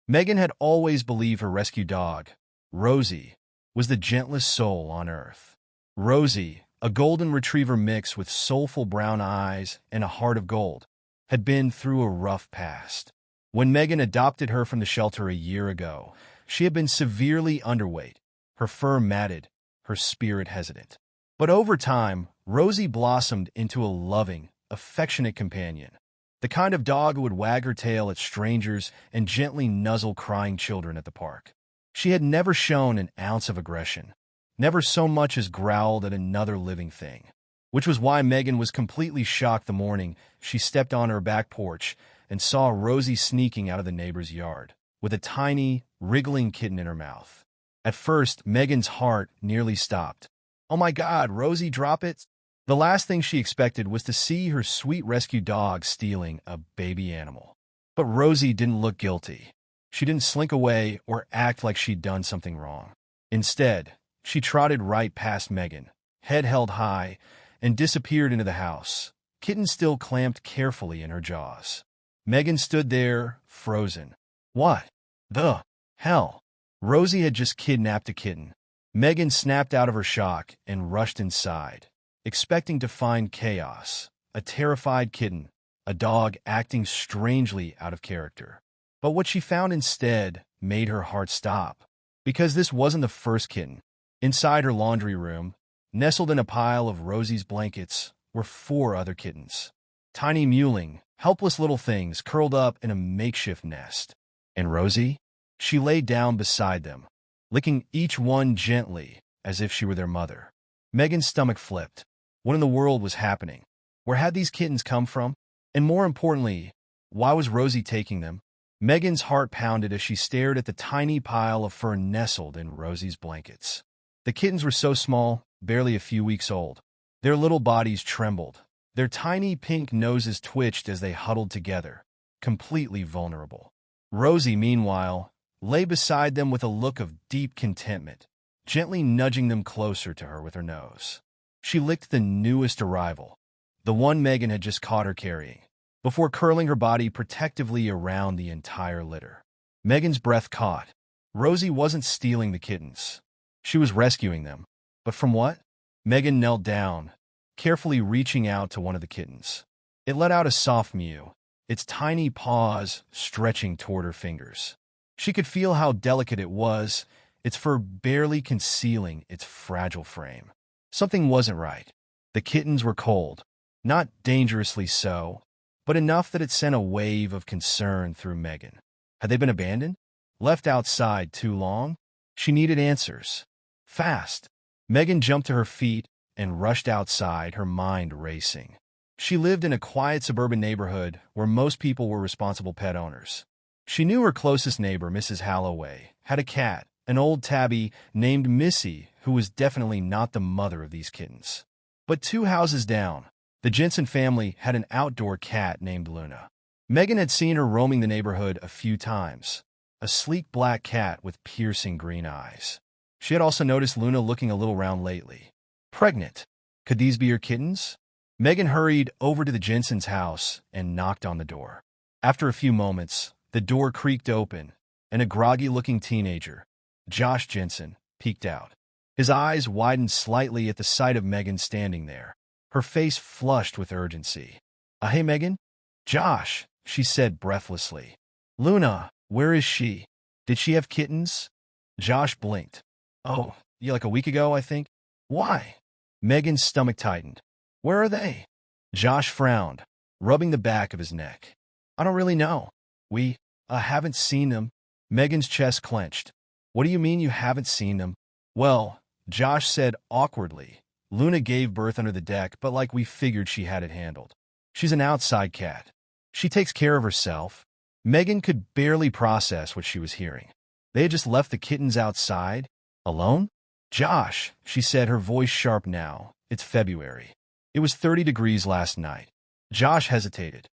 Megan had always believed her rescue dog, Rosie, was the gentlest soul on earth. Rosie, a golden retriever mix with soulful brown eyes and a heart of gold, had been through a rough past. When Megan adopted her from the shelter a year ago, she had been severely underweight, her fur matted, her spirit hesitant. But over time, Rosie blossomed into a loving, affectionate companion, the kind of dog who would wag her tail at strangers and gently nuzzle crying children at the park. She had never shown an ounce of aggression, never so much as growled at another living thing, which was why Megan was completely shocked the morning she stepped on her back porch and saw Rosie sneaking out of the neighbor's yard, with a tiny, wriggling kitten in her mouth. At first, Megan's heart nearly stopped. "Oh my God, Rosie, drop it!" The last thing she expected was to see her sweet rescue dog stealing a baby animal. But Rosie didn't look guilty. She didn't slink away or act like she'd done something wrong. Instead, she trotted right past Megan, head held high, and disappeared into the house, kitten still clamped carefully in her jaws. Megan stood there, frozen. What the hell? Rosie had just kidnapped a kitten. Megan snapped out of her shock and rushed inside, expecting to find chaos, a terrified kitten, a dog acting strangely out of character. But what she found instead made her heart stop, because this wasn't the first kitten. Inside her laundry room, nestled in a pile of Rosie's blankets, were 4 other kittens. Tiny mewling, helpless little things curled up in a makeshift nest. And Rosie? She lay down beside them, licking each one gently as if she were their mother. Megan's stomach flipped. What in the world was happening? Where had these kittens come from? And more importantly, why was Rosie taking them? Megan's heart pounded as she stared at the tiny pile of fur nestled in Rosie's blankets. The kittens were so small, barely a few weeks old. Their little bodies trembled. Their tiny pink noses twitched as they huddled together, completely vulnerable. Rosie, meanwhile, lay beside them with a look of deep contentment, gently nudging them closer to her with her nose. She licked the newest arrival, the one Megan had just caught her carrying, before curling her body protectively around the entire litter. Megan's breath caught. Rosie wasn't stealing the kittens. She was rescuing them. But from what? Megan knelt down, carefully reaching out to one of the kittens. It let out a soft mew, its tiny paws stretching toward her fingers. She could feel how delicate it was, its fur barely concealing its fragile frame. Something wasn't right. The kittens were cold, not dangerously so, but enough that it sent a wave of concern through Megan. Had they been abandoned? Left outside too long? She needed answers. Fast. Megan jumped to her feet and rushed outside, her mind racing. She lived in a quiet suburban neighborhood where most people were responsible pet owners. She knew her closest neighbor, Mrs. Halloway, had a cat, an old tabby named Missy, who was definitely not the mother of these kittens. But 2 houses down, the Jensen family had an outdoor cat named Luna. Megan had seen her roaming the neighborhood a few times, a sleek black cat with piercing green eyes. She had also noticed Luna looking a little round lately. Pregnant. Could these be her kittens? Megan hurried over to the Jensen's house and knocked on the door. After a few moments, the door creaked open, and a groggy-looking teenager, Josh Jensen, peeked out. His eyes widened slightly at the sight of Megan standing there, her face flushed with urgency. Hey, Megan? Josh, she said breathlessly. Luna, where is she? Did she have kittens? Josh blinked. Oh, yeah, like a week ago, I think. Why? Megan's stomach tightened. Where are they? Josh frowned, rubbing the back of his neck. I don't really know. We haven't seen them. Megan's chest clenched. What do you mean you haven't seen them? Well, Josh said awkwardly. Luna gave birth under the deck, but like we figured she had it handled. She's an outside cat. She takes care of herself. Megan could barely process what she was hearing. They had just left the kittens outside? Alone? Josh, she said, her voice sharp now. It's February. It was 30 degrees last night. Josh hesitated.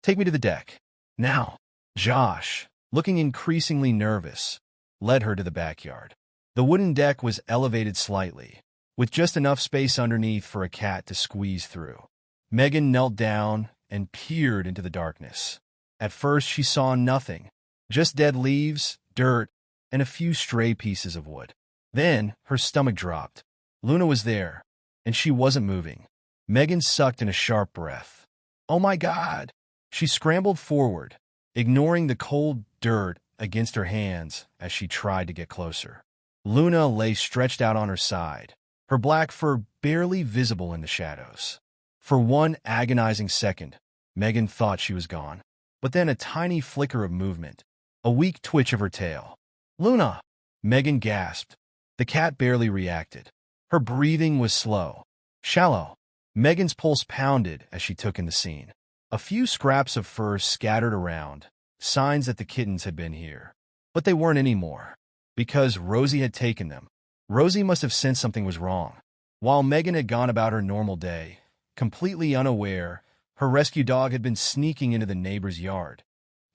Take me to the deck. Now. Josh, looking increasingly nervous, led her to the backyard. The wooden deck was elevated slightly, with just enough space underneath for a cat to squeeze through. Megan knelt down and peered into the darkness. At first, she saw nothing, Just dead leaves, dirt, and a few stray pieces of wood. Then her stomach dropped. Luna was there, and she wasn't moving. Megan sucked in a sharp breath. "Oh my God!" She scrambled forward, ignoring the cold dirt against her hands as she tried to get closer. Luna lay stretched out on her side, her black fur barely visible in the shadows. For one agonizing second, Megan thought she was gone. But then a tiny flicker of movement, a weak twitch of her tail. "Luna!" Megan gasped. The cat barely reacted. Her breathing was slow, shallow. Megan's pulse pounded as she took in the scene. A few scraps of fur scattered around, signs that the kittens had been here. But they weren't anymore, because Rosie had taken them. Rosie must have sensed something was wrong. While Megan had gone about her normal day, completely unaware, her rescue dog had been sneaking into the neighbor's yard,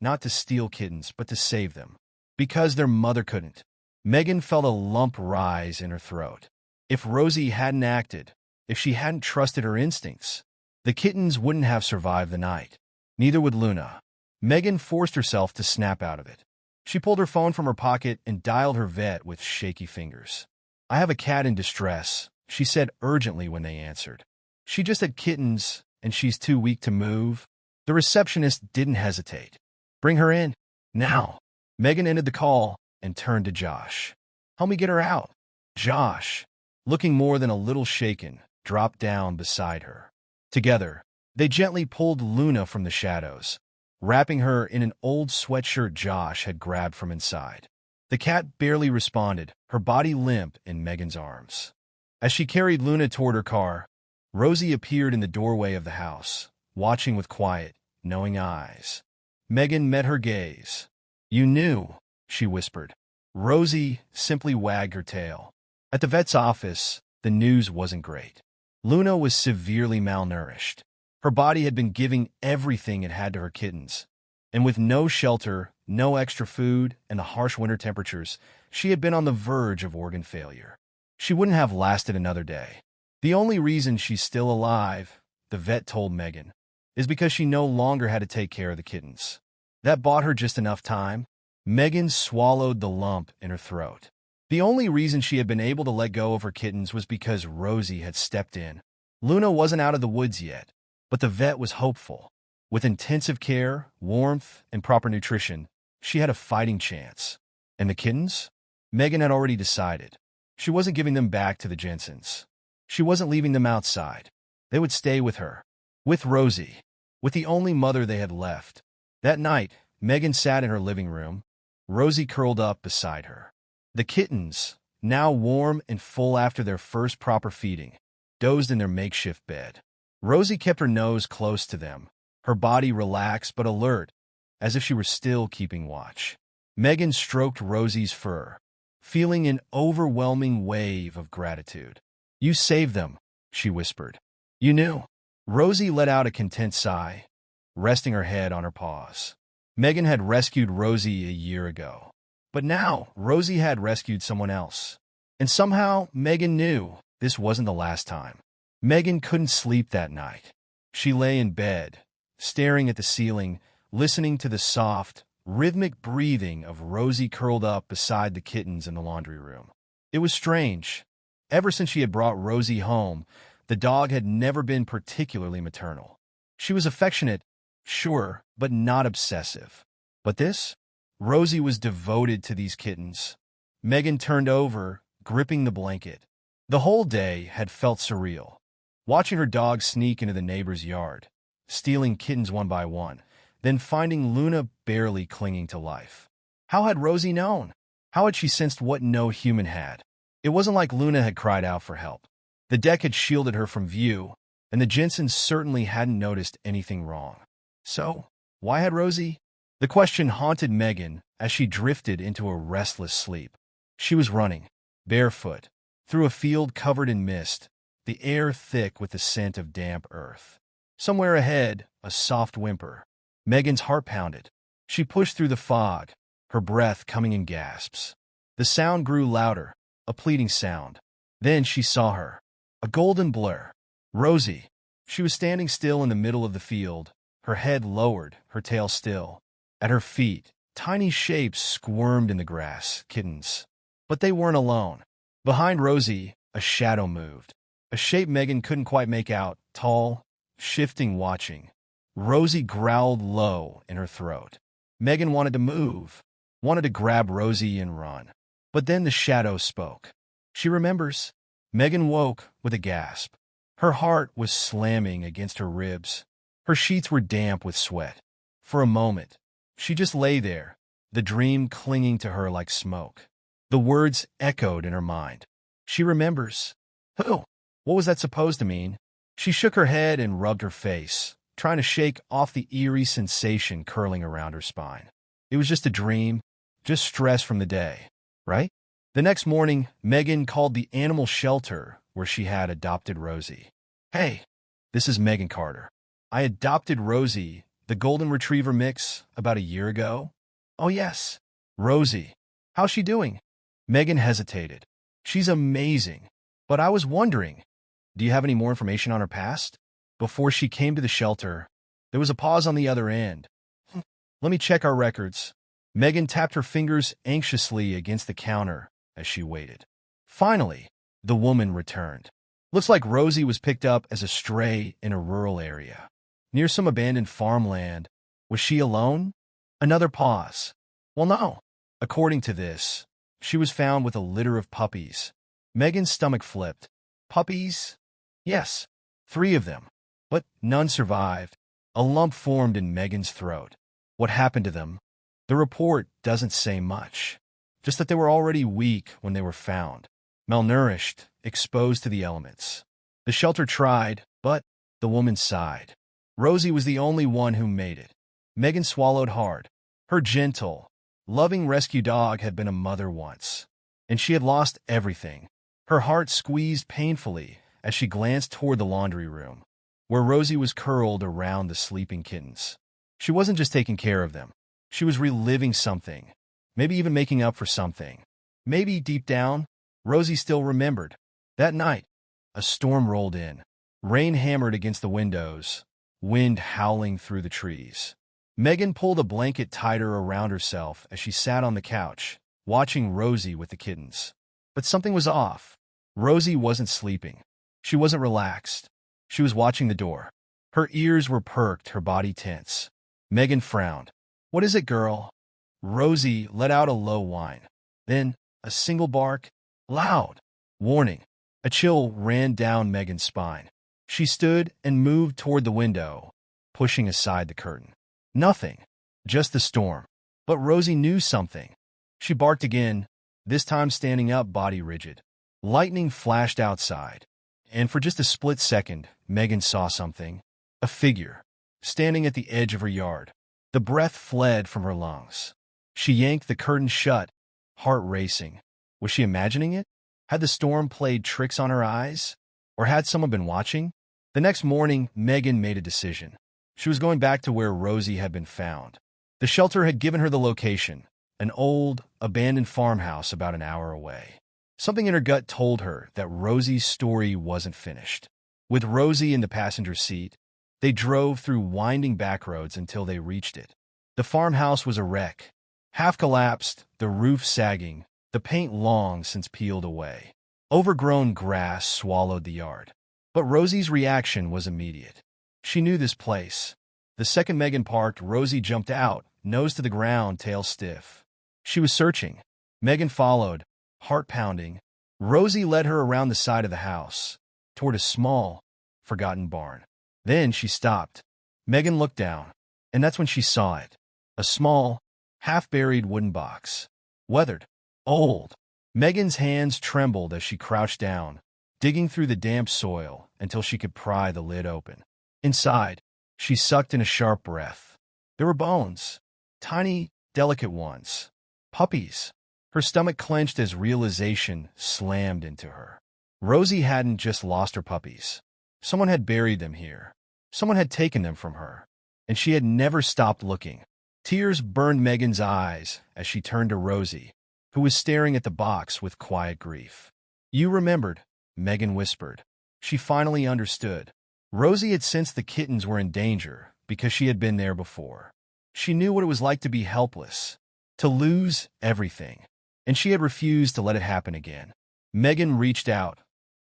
not to steal kittens, but to save them. Because their mother couldn't. Megan felt a lump rise in her throat. If Rosie hadn't acted, if she hadn't trusted her instincts, the kittens wouldn't have survived the night. Neither would Luna. Megan forced herself to snap out of it. She pulled her phone from her pocket and dialed her vet with shaky fingers. "I have a cat in distress," she said urgently when they answered. "She just had kittens, and she's too weak to move." The receptionist didn't hesitate. "Bring her in. Now." Megan ended the call and turned to Josh. "Help me get her out." Josh, looking more than a little shaken, dropped down beside her. Together, they gently pulled Luna from the shadows, wrapping her in an old sweatshirt Josh had grabbed from inside. The cat barely responded, her body limp in Megan's arms. As she carried Luna toward her car, Rosie appeared in the doorway of the house, watching with quiet, knowing eyes. Megan met her gaze. "You knew," she whispered. Rosie simply wagged her tail. At the vet's office, the news wasn't great. Luna was severely malnourished. Her body had been giving everything it had to her kittens, and with no shelter, no extra food, and the harsh winter temperatures, she had been on the verge of organ failure. She wouldn't have lasted another day. The only reason she's still alive, the vet told Megan, is because she no longer had to take care of the kittens. That bought her just enough time. Megan swallowed the lump in her throat. The only reason she had been able to let go of her kittens was because Rosie had stepped in. Luna wasn't out of the woods yet, but the vet was hopeful. With intensive care, warmth, and proper nutrition, she had a fighting chance. And the kittens? Megan had already decided. She wasn't giving them back to the Jensens. She wasn't leaving them outside. They would stay with her. With Rosie. With the only mother they had left. That night, Megan sat in her living room, Rosie curled up beside her. The kittens, now warm and full after their first proper feeding, dozed in their makeshift bed. Rosie kept her nose close to them, her body relaxed but alert, as if she were still keeping watch. Megan stroked Rosie's fur, feeling an overwhelming wave of gratitude. "You saved them," she whispered. "You knew." Rosie let out a content sigh, resting her head on her paws. Megan had rescued Rosie a year ago. But now, Rosie had rescued someone else. And somehow, Megan knew this wasn't the last time. Megan couldn't sleep that night. She lay in bed, staring at the ceiling, listening to the soft, rhythmic breathing of Rosie curled up beside the kittens in the laundry room. It was strange. Ever since she had brought Rosie home, the dog had never been particularly maternal. She was affectionate, sure, but not obsessive. But this? Rosie was devoted to these kittens. Megan turned over, gripping the blanket. The whole day had felt surreal. Watching her dog sneak into the neighbor's yard, stealing kittens one by one, then finding Luna barely clinging to life. How had Rosie known? How had she sensed what no human had? It wasn't like Luna had cried out for help. The deck had shielded her from view, and the Jensens certainly hadn't noticed anything wrong. So, why had Rosie? The question haunted Megan as she drifted into a restless sleep. She was running, barefoot, through a field covered in mist, the air thick with the scent of damp earth. Somewhere ahead, a soft whimper. Megan's heart pounded. She pushed through the fog, her breath coming in gasps. The sound grew louder, a pleading sound. Then she saw her, a golden blur. Rosie. She was standing still in the middle of the field, her head lowered, her tail still. At her feet, Tiny shapes squirmed in the grass, kittens. But they weren't alone. Behind Rosie, a shadow moved. A shape Megan couldn't quite make out, tall, shifting, watching. Rosie growled low in her throat. Megan wanted to move, wanted to grab Rosie and run. But then the shadow spoke. She remembers. Megan woke with a gasp. Her heart was slamming against her ribs. Her sheets were damp with sweat. For a moment, she just lay there, the dream clinging to her like smoke. The words echoed in her mind. She remembers. Who? What was that supposed to mean? She shook her head and rubbed her face, trying to shake off the eerie sensation curling around her spine. It was just a dream, just stress from the day, right? The next morning, Megan called the animal shelter where she had adopted Rosie. Hey, this is Megan Carter. I adopted Rosie, the golden retriever mix, about a year ago. Oh yes, Rosie. How's she doing? Megan hesitated. She's amazing. But I was wondering, do you have any more information on her past? Before she came to the shelter, there was a pause on the other end. Let me check our records. Megan tapped her fingers anxiously against the counter as she waited. Finally, the woman returned. Looks like Rosie was picked up as a stray in a rural area, near some abandoned farmland. Was she alone? Another pause. Well, no. According to this, she was found with a litter of puppies. Megan's stomach flipped. Puppies? Yes, 3 of them. But none survived. A lump formed in Megan's throat. What happened to them? The report doesn't say much. Just that they were already weak when they were found. Malnourished, exposed to the elements. The shelter tried, but the woman sighed. Rosie was the only one who made it. Megan swallowed hard. Her gentle, loving rescue dog had been a mother once, and she had lost everything. Her heart squeezed painfully as she glanced toward the laundry room, where Rosie was curled around the sleeping kittens. She wasn't just taking care of them. She was reliving something, maybe even making up for something. Maybe deep down, Rosie still remembered. That night, a storm rolled in. Rain hammered against the windows, wind howling through the trees. Megan pulled a blanket tighter around herself as she sat on the couch, watching Rosie with the kittens. But something was off. Rosie wasn't sleeping. She wasn't relaxed. She was watching the door. Her ears were perked, her body tense. Megan frowned. What is it, girl? Rosie let out a low whine. Then, a single bark. Loud. Warning. A chill ran down Megan's spine. She stood and moved toward the window, pushing aside the curtain. Nothing. Just the storm. But Rosie knew something. She barked again, this time standing up, body rigid. Lightning flashed outside, and for just a split second, Megan saw something. A figure, standing at the edge of her yard. The breath fled from her lungs. She yanked the curtain shut, heart racing. Was she imagining it? Had the storm played tricks on her eyes? Or had someone been watching? The next morning, Megan made a decision. She was going back to where Rosie had been found. The shelter had given her the location, an old, abandoned farmhouse about an hour away. Something in her gut told her that Rosie's story wasn't finished. With Rosie in the passenger seat, they drove through winding back roads until they reached it. The farmhouse was a wreck, half collapsed, the roof sagging, the paint long since peeled away. Overgrown grass swallowed the yard. But Rosie's reaction was immediate. She knew this place. The second Megan parked, Rosie jumped out, nose to the ground, tail stiff. She was searching. Megan followed, heart pounding. Rosie led her around the side of the house, toward a small, forgotten barn. Then she stopped. Megan looked down, and that's when she saw it. A small, half-buried wooden box. Weathered. Old. Megan's hands trembled as she crouched down, digging through the damp soil until she could pry the lid open. Inside, she sucked in a sharp breath. There were bones. Tiny, delicate ones. Puppies. Her stomach clenched as realization slammed into her. Rosie hadn't just lost her puppies. Someone had buried them here. Someone had taken them from her. And she had never stopped looking. Tears burned Megan's eyes as she turned to Rosie, who was staring at the box with quiet grief. You remembered, Megan whispered. She finally understood. Rosie had sensed the kittens were in danger because she had been there before. She knew what it was like to be helpless, to lose everything, and she had refused to let it happen again. Megan reached out,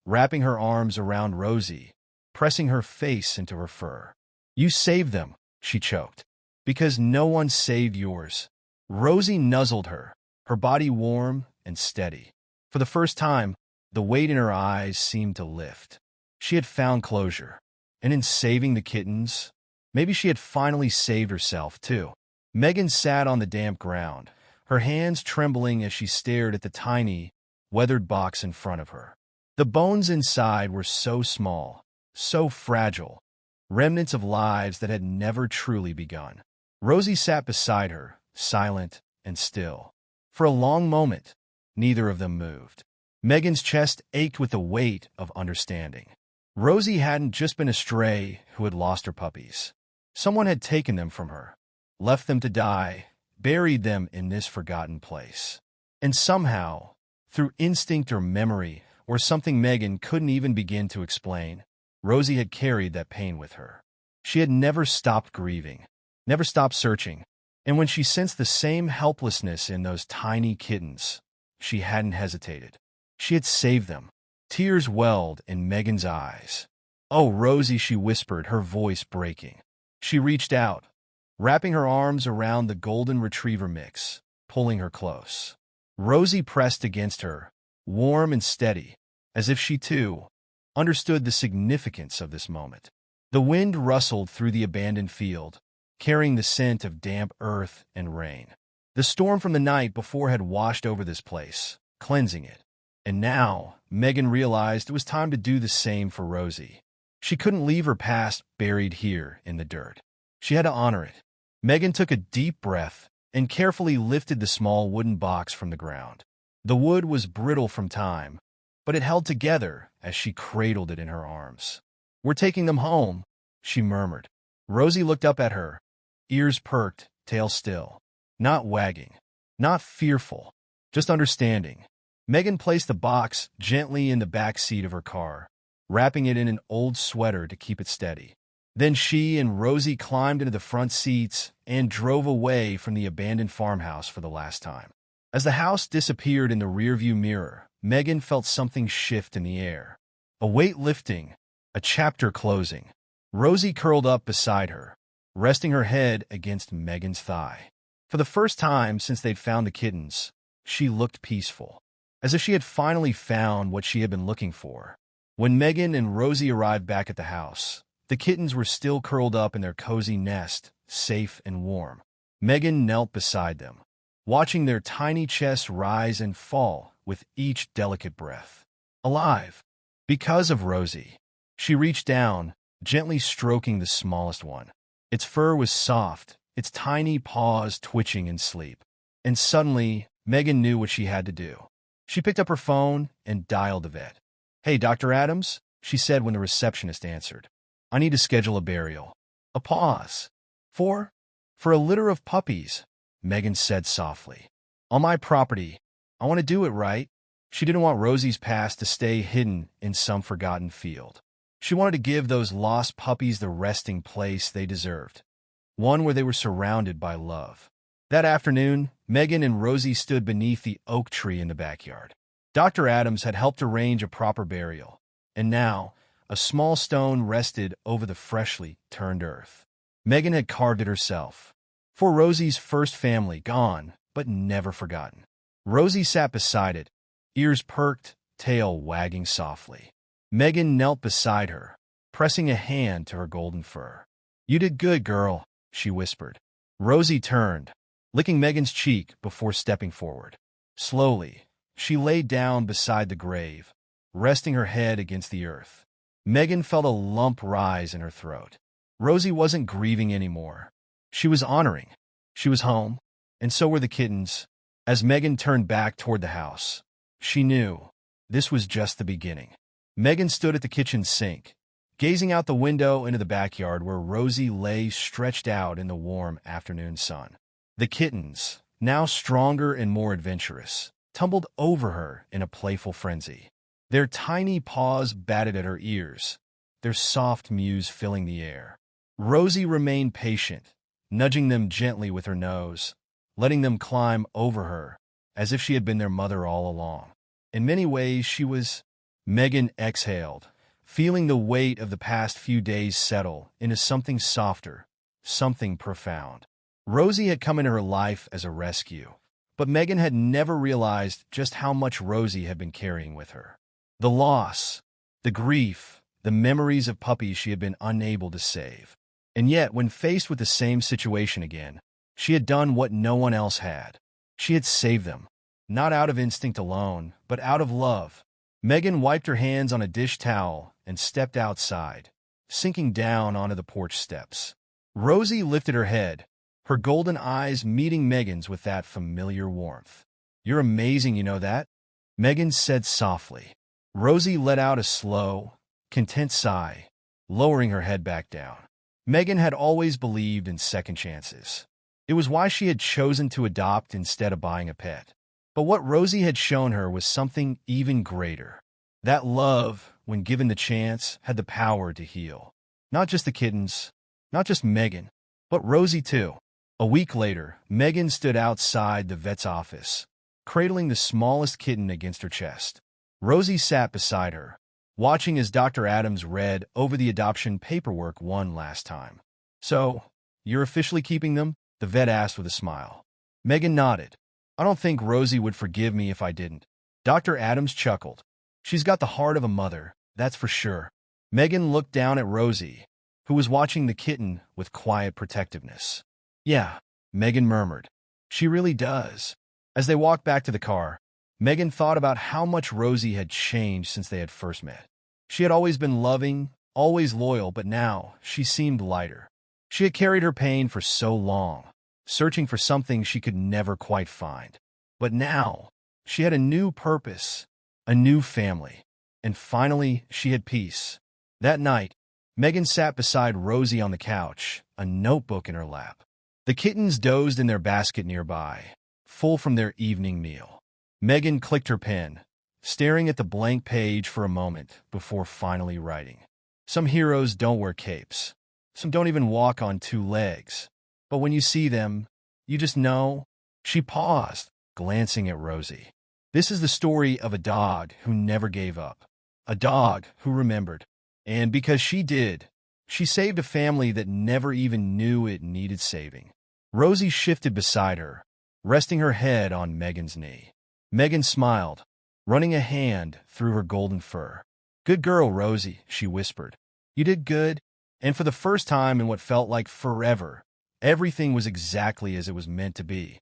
wrapping her arms around Rosie, pressing her face into her fur. "You saved them," she choked, "because no one saved yours." Rosie nuzzled her body warm and steady. For the first time, the weight in her eyes seemed to lift. She had found closure, and in saving the kittens, maybe she had finally saved herself, too. Megan sat on the damp ground, her hands trembling as she stared at the tiny, weathered box in front of her. The bones inside were so small, so fragile, remnants of lives that had never truly begun. Rosie sat beside her, silent and still. For a long moment, neither of them moved. Megan's chest ached with the weight of understanding. Rosie hadn't just been a stray who had lost her puppies. Someone had taken them from her, left them to die, buried them in this forgotten place. And somehow, through instinct or memory, or something Megan couldn't even begin to explain, Rosie had carried that pain with her. She had never stopped grieving, never stopped searching, and when she sensed the same helplessness in those tiny kittens, she hadn't hesitated. She had saved them. Tears welled in Megan's eyes. "Oh, Rosie," she whispered, her voice breaking. She reached out, wrapping her arms around the golden retriever mix, pulling her close. Rosie pressed against her, warm and steady, as if she, too, understood the significance of this moment. The wind rustled through the abandoned field, carrying the scent of damp earth and rain. The storm from the night before had washed over this place, cleansing it. And now, Megan realized it was time to do the same for Rosie. She couldn't leave her past buried here in the dirt. She had to honor it. Megan took a deep breath and carefully lifted the small wooden box from the ground. The wood was brittle from time, but it held together as she cradled it in her arms. "We're taking them home," she murmured. Rosie looked up at her, ears perked, tail still. Not wagging, not fearful, just understanding. Megan placed the box gently in the back seat of her car, wrapping it in an old sweater to keep it steady. Then she and Rosie climbed into the front seats and drove away from the abandoned farmhouse for the last time. As the house disappeared in the rearview mirror, Megan felt something shift in the air. A weight lifting, a chapter closing. Rosie curled up beside her, resting her head against Megan's thigh. For the first time since they'd found the kittens, she looked peaceful, as if she had finally found what she had been looking for. When Megan and Rosie arrived back at the house, the kittens were still curled up in their cozy nest, safe and warm. Megan knelt beside them, watching their tiny chests rise and fall with each delicate breath. Alive, because of Rosie. She reached down, gently stroking the smallest one. Its fur was soft, its tiny paws twitching in sleep. And suddenly, Megan knew what she had to do. She picked up her phone and dialed the vet. "Hey, Dr. Adams," she said when the receptionist answered. "I need to schedule a burial." A pause. For a litter of puppies," Megan said softly. "On my property. I want to do it right." She didn't want Rosie's past to stay hidden in some forgotten field. She wanted to give those lost puppies the resting place they deserved, one where they were surrounded by love. That afternoon, Megan and Rosie stood beneath the oak tree in the backyard. Dr. Adams had helped arrange a proper burial, and now a small stone rested over the freshly turned earth. Megan had carved it herself. For Rosie's first family, gone, but never forgotten. Rosie sat beside it, ears perked, tail wagging softly. Megan knelt beside her, pressing a hand to her golden fur. "You did good, girl," she whispered. Rosie turned, licking Megan's cheek before stepping forward. Slowly, she lay down beside the grave, resting her head against the earth. Megan felt a lump rise in her throat. Rosie wasn't grieving anymore. She was honoring. She was home, and so were the kittens. As Megan turned back toward the house, she knew this was just the beginning. Megan stood at the kitchen sink, gazing out the window into the backyard where Rosie lay stretched out in the warm afternoon sun. The kittens, now stronger and more adventurous, tumbled over her in a playful frenzy. Their tiny paws batted at her ears, their soft mews filling the air. Rosie remained patient, nudging them gently with her nose, letting them climb over her, as if she had been their mother all along. In many ways, she was. Megan exhaled, feeling the weight of the past few days settle into something softer, something profound. Rosie had come into her life as a rescue, but Megan had never realized just how much Rosie had been carrying with her. The loss, the grief, the memories of puppies she had been unable to save. And yet, when faced with the same situation again, she had done what no one else had. She had saved them, not out of instinct alone, but out of love. Megan wiped her hands on a dish towel and stepped outside, sinking down onto the porch steps. Rosie lifted her head, her golden eyes meeting Megan's with that familiar warmth. "You're amazing, you know that?" Megan said softly. Rosie let out a slow, content sigh, lowering her head back down. Megan had always believed in second chances. It was why she had chosen to adopt instead of buying a pet. But what Rosie had shown her was something even greater. That love, when given the chance, had the power to heal. Not just the kittens, not just Megan, but Rosie too. A week later, Megan stood outside the vet's office, cradling the smallest kitten against her chest. Rosie sat beside her, watching as Dr. Adams read over the adoption paperwork one last time. "So, you're officially keeping them?" the vet asked with a smile. Megan nodded. "I don't think Rosie would forgive me if I didn't." Dr. Adams chuckled. "She's got the heart of a mother, that's for sure." Megan looked down at Rosie, who was watching the kitten with quiet protectiveness. "Yeah," Megan murmured. "She really does." As they walked back to the car, Megan thought about how much Rosie had changed since they had first met. She had always been loving, always loyal, but now she seemed lighter. She had carried her pain for so long, searching for something she could never quite find. But now, she had a new purpose, a new family, and finally she had peace. That night, Megan sat beside Rosie on the couch, a notebook in her lap. The kittens dozed in their basket nearby, full from their evening meal. Megan clicked her pen, staring at the blank page for a moment before finally writing. "Some heroes don't wear capes. Some don't even walk on two legs. But when you see them, you just know." She paused, glancing at Rosie. "This is the story of a dog who never gave up. A dog who remembered. And because she did, she saved a family that never even knew it needed saving." Rosie shifted beside her, resting her head on Megan's knee. Megan smiled, running a hand through her golden fur. "Good girl, Rosie," she whispered. "You did good." And for the first time in what felt like forever, everything was exactly as it was meant to be.